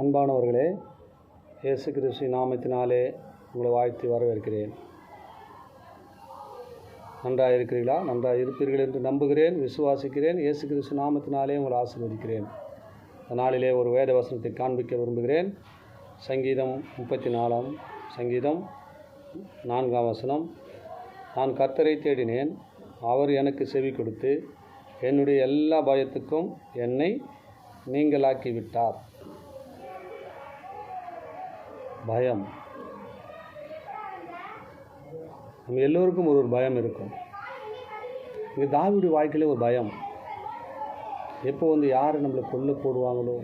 அன்பானவர்களே, இயேசு கிறிஸ்து நாமத்தினாலே உங்களை வாழ்த்தி வரவேற்கிறேன். நன்றாக இருக்கிறீர்களா? நன்றாக இருப்பீர்கள் என்று நம்புகிறேன், விசுவாசிக்கிறேன். இயேசு கிறிஸ்து நாமத்தினாலே உங்களை ஆசீர்வதிக்கிறேன். இந்த நாளிலே ஒரு வேத வசனத்தை காண்பிக்க விரும்புகிறேன். சங்கீதம் 34 சங்கீதம் 4 நான் கர்த்தரை தேடினேன், அவர் எனக்கு செவி கொடுத்து என்னுடைய எல்லா பயத்துக்கும் என்னை நீங்களாக்கி விட்டார். பயம், நம்ம எல்லோருக்கும் ஒரு பயம் இருக்கும். இங்கே தாவீது வாழ்க்கையிலே ஒரு பயம். எப்போ யார் நம்மளை கொல்ல போடுவாங்களோ,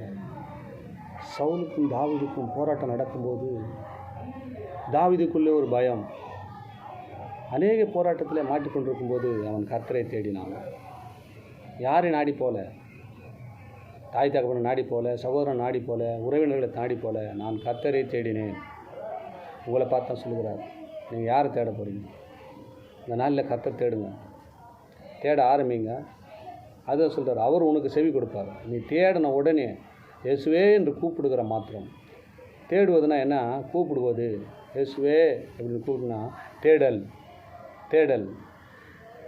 சவுலுக்கும் தாவீதுக்கும் போராட்டம் நடக்கும்போது தாவீதுக்குள்ளே ஒரு பயம். அநேக போராட்டத்தில் மாட்டிக்கொண்டிருக்கும்போது அவன் கர்த்தரை தேடினான். யாரை நாடி போல, தாய் தகப்பனை நாடி போல, சகோதரன் நாடி போல, உறவினர்களை நாடி போல, நான் கர்த்தரை தேடினேன். உங்களை பார்த்தா சொல்லுகிறார், நீங்கள் யாரை தேட போகிறீங்க? இந்த நாளில் கர்த்தர் தேடுங்க, தேட ஆரம்பிங்க. அதை சொல்கிறார், அவர் உனக்கு செவி கொடுப்பார். நீ தேடின உடனே இயேசுவே என்று கூப்பிடுகிற மாத்திரம். தேடுவதுனா என்ன? கூப்பிடுவது. இயேசுவே அப்படின்னு கூப்பிடுனா தேடல். தேடல்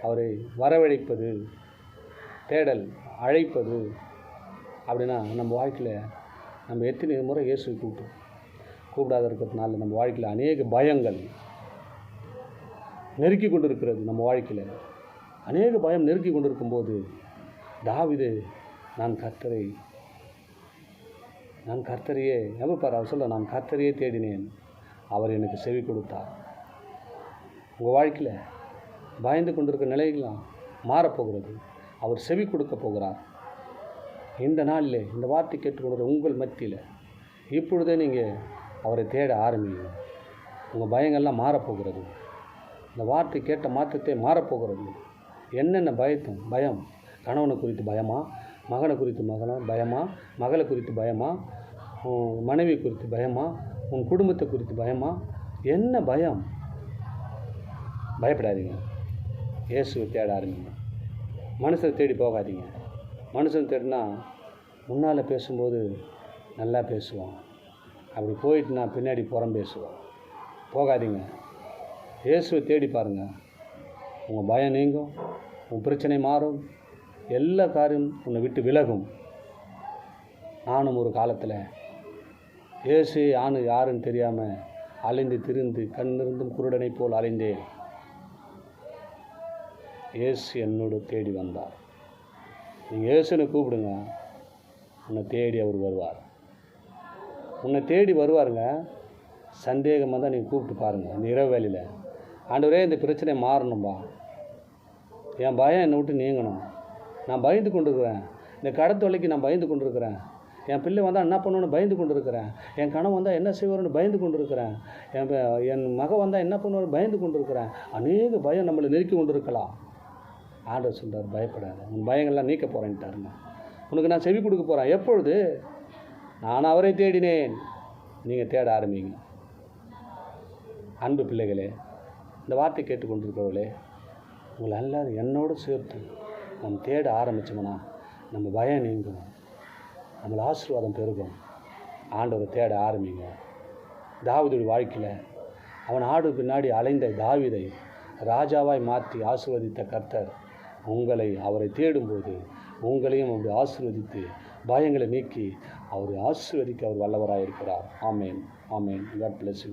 அவரை வரவழைப்பது, தேடல் அழைப்பது. அப்படின்னா நம்ம வாழ்க்கையில் நம்ம எத்தனை முறை இயேசுவை கூப்பிடாத இருக்கிறதுனால நம்ம வாழ்க்கையில் அநேக பயங்கள் நெருக்கி கொண்டு இருக்கிறது. நம்ம வாழ்க்கையில் அநேக பயம் நெருக்கி கொண்டு இருக்கும்போது தாவீது நான் கர்த்தரையே எவ்வளோ அவர் சொல்ல, நான் கர்த்தரையே தேடினேன், அவர் எனக்கு செவி கொடுத்தார். உங்கள் வாழ்க்கையில் பயந்து கொண்டிருக்கிற நிலைகளாம் மாறப்போகிறது. அவர் செவி கொடுக்க போகிறார். இந்த நாளில் இந்த வார்த்தை கேட்டுக்கொண்டு உங்கள் மத்தியில் இப்பொழுதே நீங்கள் அவரை தேட ஆரம்பிங்க. உங்கள் பயங்கள்லாம் மாறப்போகிறது. இந்த வார்த்தை கேட்ட மாற்றத்தை மாறப்போகிறது. என்னென்ன பயம்? கணவனை குறித்து பயமா? மகனை குறித்து பயமா? மகளை குறித்து பயமா? மனைவி குறித்து பயமா? உன் குடும்பத்தை குறித்து பயமா? என்ன பயம்? பயப்படாதீங்க, இயேசுவை தேட ஆரம்பிங்க. மனுஷனை தேடி போகாதீங்க. மனுஷன் தேடினா முன்னால் பேசும்போது நல்லா பேசுவான், அப்படி போயிட்டுனா பின்னாடி புறம் பேசுவான். போகாதீங்க, இயேசுவை தேடி பாருங்கள். உங்கள் பயம் நீங்கும், உங்கள் பிரச்சனை மாறும், எல்லா காரியம் உன்னை விட்டு விலகும். நானும் ஒரு காலத்தில் இயேசு யாருன்னு தெரியாமல் அலைந்து திரிந்து கண்ணிருந்தும் குருடனை போல் அலைந்தேன். இயேசு என்னோடு தேடி வந்தார். நீங்கள் இயேசுனை கூப்பிடுங்க, உன்னை தேடி அவர் வருவார். உன்னை தேடி வருவாருங்க. சந்தேகமாக தான் நீங்கள் கூப்பிட்டு பாருங்கள். இந்த இரவு வேலையில், ஆண்டவரே இந்த பிரச்சனை மாறணும்பா, என் பயம் என்னை விட்டு நீங்கணும், நான் பயந்து கொண்டிருக்கிறேன், இந்த கடத்தொலைக்கு நான் பயந்து கொண்டிருக்கிறேன், என் பிள்ளை வந்தால் என்ன பண்ணணும்னு பயந்து கொண்டிருக்கிறேன், என் கணவன் வந்தால் என்ன செய்வார்னு பயந்து கொண்டிருக்கிறேன், என் மகன் வந்தால் என்ன பண்ணுவார் பயந்து கொண்டிருக்கிறேன். அநேக பயம் நம்மளை நெருக்கி கொண்டிருக்கலாம். ஆண்டவர் சொல்கிறார், பயப்படாத, உன் பயங்கள்லாம் நீக்க போகிறேன்ட்டாருங்க. உனக்கு நான் செவி கொடுக்க போகிறேன். எப்பொழுது? நான் அவரை தேடினேன். நீங்கள் தேட ஆரம்பிங்க. அன்பு பிள்ளைகளே, இந்த வார்த்தை கேட்டுக்கொண்டிருக்கிறவர்களே, உங்களை எல்லாரும் என்னோடு சேர்த்து நம்ம தேட ஆரம்பித்தோம்னா நம்ம பயம் நீங்கும், நம்மளை ஆசீர்வாதம் பெருகும். ஆண்டவரை தேட ஆரம்பிங்க. தாவீதுடைய வாழ்க்கையில் அவன் ஆடு பின்னாடி அலைந்த தாவீதை ராஜாவாய் மாற்றி ஆசீர்வதித்த கர்த்தர் அவரை தேடும்போது உங்களையும் அப்படி ஆசீர்வதித்து பயங்களை நீக்கி அவரை ஆசீர்வதிக்க அவர் வல்லவராக இருக்கிறார். ஆமேன், ஆமேன். God bless you.